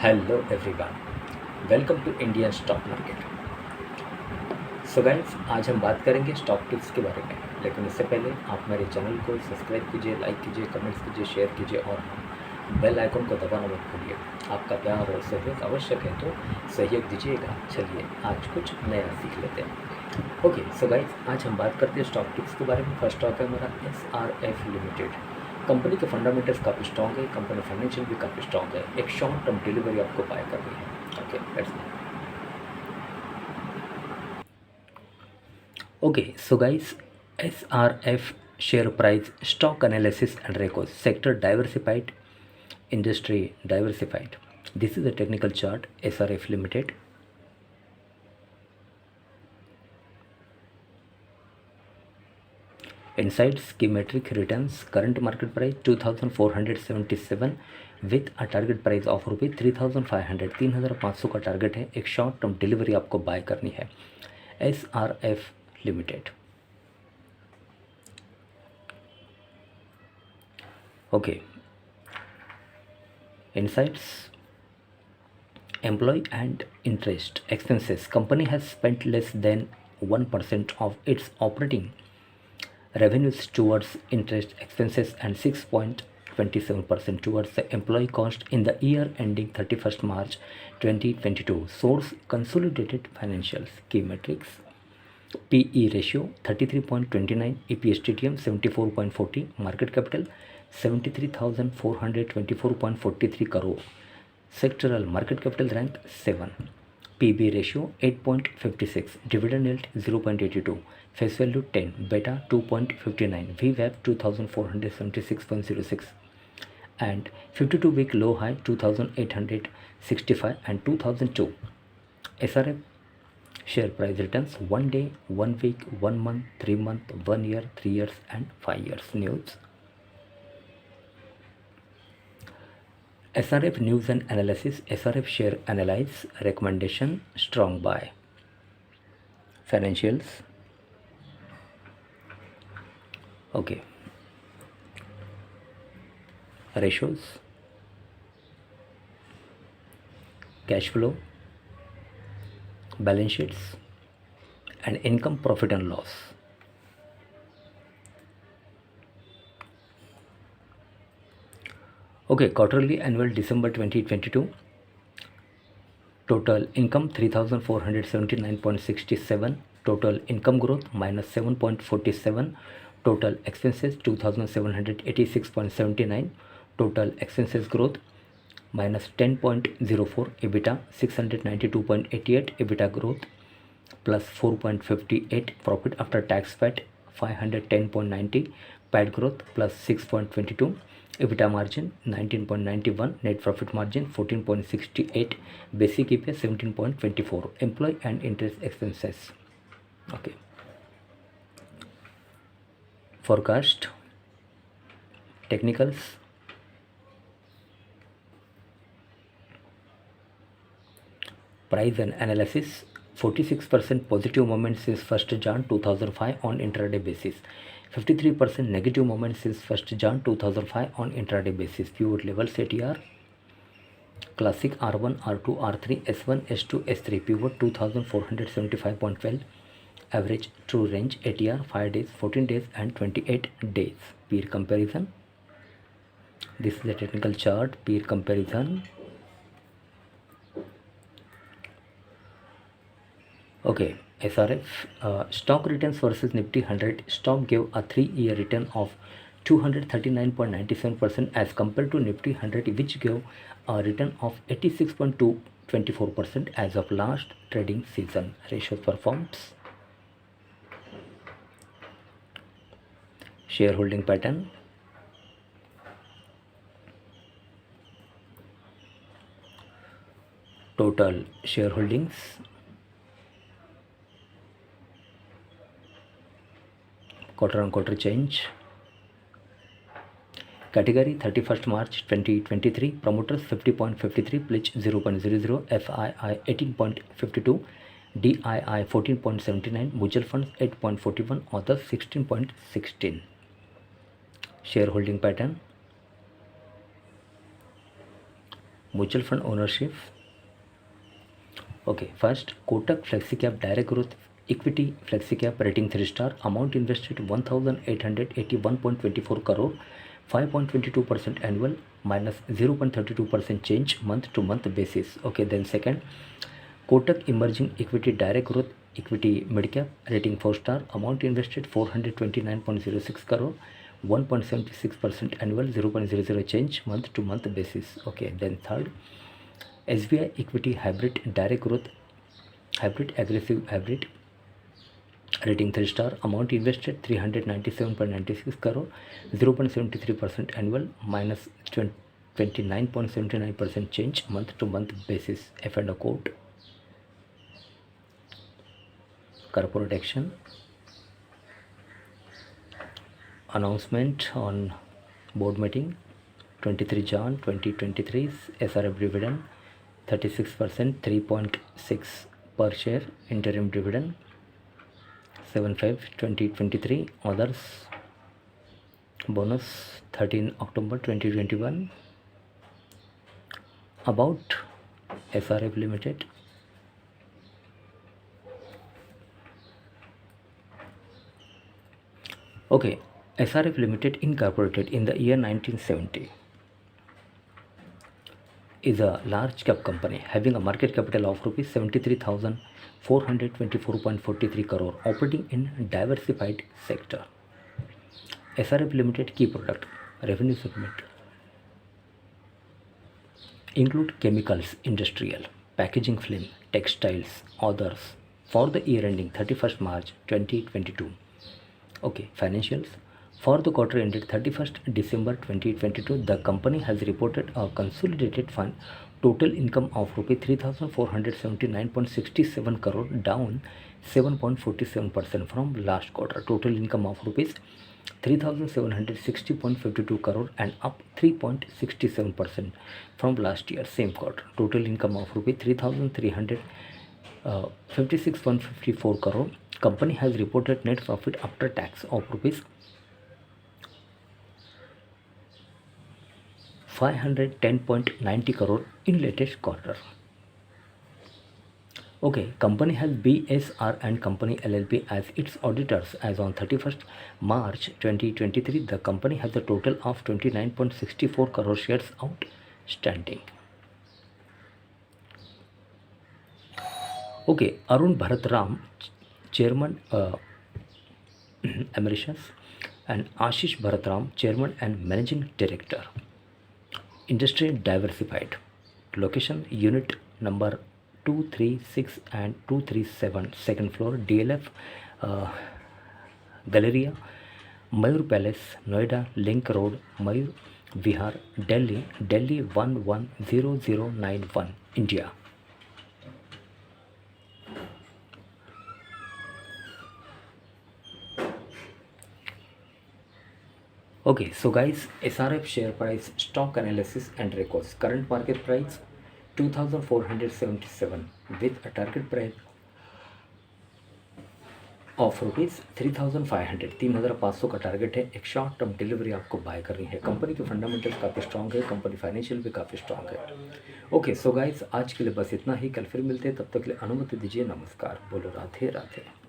Hello everyone, welcome to Indian stock market. So guys, आज हम बात करेंगे स्टॉक टिप्स के बारे में, लेकिन उससे पहले आप मेरे चैनल को सब्सक्राइब कीजिए, लाइक कीजिए, कमेंट्स कीजिए, शेयर कीजिए और बेल आइकन को दबाना मत भूलिए। आपका प्यार और सहयोग आवश्यक है, तो सहयोग दीजिएगा। चलिए आज कुछ नया सीख लेते हैं। ओके सो गाइस, आज हम बात करते हैं स्टॉक टिप्स के बारे में। फर्स्ट स्टॉक है हमारा SRF लिमिटेड। कंपनी के फंडामेंटल्स काफ़ी स्ट्रॉन्ग है, कंपनी फाइनेंशियल भी काफ़ी स्ट्रॉन्ग है। एक शॉर्ट टर्म डिलीवरी आपको बाय करनी है। Okay let's okay so guys, SRF share price, stock analysis and records, sector diversified, industry diversified. This is a technical chart, SRF Limited. Inside schematic returns, current market price 2477 with a target price of रुपये 3500, 3500 का target है। एक short term delivery आपको bye करनी है। SRF limited. Okay, insights, employee and interest expenses. Company has spent less than 1% of its operating revenues towards interest expenses and 6.27% towards the employee cost in the year ending 31st March 2022. Source consolidated financials. Key metrics: PE ratio 33.29, EPS TTM 74.40, market capital 73,424.43 crore, sectoral market capital rank 7, PB ratio 8.56, dividend yield 0.82, face value 10, beta 2.59, VWAP 2476.06, and 52-week low high 2865 and 2002. SRF share price returns 1 day, 1 week, 1 month, 3 month, 1 year, 3 years and 5 years. News. SRF news and analysis. SRF share analyze, recommendation, strong buy. Financials. Okay. Ratios. Cash flow, balance sheets and income, profit and loss. Okay, quarterly annual December 2022. Total income 3479.67, total income growth -7.47, total expenses 2786.79, total expenses growth -10.04, EBITDA 692.88, EBITDA growth +4.58, profit after tax PAT 510.90, PAT growth +6.22, EBITDA margin 19.91, net profit margin 14.68, basic EPS 17.24, employee and interest expenses. Okay. Forecast, technicals, price and analysis. 46% positive moment since 1st Jan 2005 on intraday basis. 53% negative moment since 1st Jan 2005 on intraday basis. Pivot levels ATR: classic R1, R2, R3, S1, S2, S3. Pivot 2475.12. Average true range ATR 5 days, 14 days and 28 days. Peer comparison. This is the technical chart. Peer comparison. Okay, SRF stock returns versus Nifty 100. Stock gave a 3-year return of 239.97% as compared to Nifty 100, which gave a return of 86.24% as of last trading season. Ratios performs. Shareholding pattern. Total shareholdings. Quarter on quarter change. Category 31st March 2023. Promoters 50.53, pledge 0.00, FII 18.52, DII 14.79, mutual funds 8.41, others 16.16. Shareholding pattern. Mutual fund ownership. Okay, first Kotak Flexi Cap Direct Growth Equity Flexi Cap rating 3 star. Amount invested 1,881.24 crore, 5.22% annual minus 0.32% change month to month basis. Okay, then second Kotak Emerging Equity Direct Growth Equity Mid Cap rating 4 star. Amount invested 429.06 crore, 1.76% annual, 0.00 change month to month basis. Okay, then third SBI Equity Hybrid Direct Growth Hybrid Aggressive Hybrid rating 3 star. Amount invested 397.96 crore, 0.73% annual minus 29.79% change month to month basis. F&O code. Corporate action. Announcement on board meeting 23 Jan 2023. SRF dividend 36%, 3.6 per share. Interim dividend 7/5/2023. Others bonus 13 October 2021. About SRF Limited. Okay, SRF Limited incorporated in the year 1970 is a large cap company having a market capital of rupees 73,424.43 crore, operating in diversified sector. SRF Limited key product revenue segment include chemicals, industrial, packaging film, textiles, others for the year ending 31st March 2022. Okay, financials. For the quarter ended 31st December 2022, the company has reported a consolidated fund total income of rupees 3,479.67 crore, down 7.47% from last quarter. Total income of rupees 3,760.52 crore and up 3.67% from last year same quarter. Total income of rupees 3,356.54 crore. Company has reported net profit after tax of rupees 510.90 crore in latest quarter. Okay, company has BSR and Company LLP as its auditors. As on 31st March 2023, the company has a total of 29.64 crore shares outstanding. Okay, Arun Bharat Ram, Chairman Emeritus, and Ashish Bharat Ram, Chairman and Managing Director. Industry diversified. Location unit number 236 and 237, second floor, DLF Galleria, Mayur Palace, Noida, Link Road, Mayur Vihar, Delhi 110091, India. Okay, so guys, SRF share price, stock analysis and records. Current market price 2477 with a target price of rupees 3500, 3500 का target है. एक short term delivery आपको bye करनी है. Company के fundamentals काफ़ी strong है, company financial भी काफ़ी स्ट्रॉन्ग है. ओके, सो गाइस, आज के लिए बस इतना ही. कल फिर मिलते हैं, तब तक के लिए अनुमति दीजिए. नमस्कार. बोलो राधे राधे.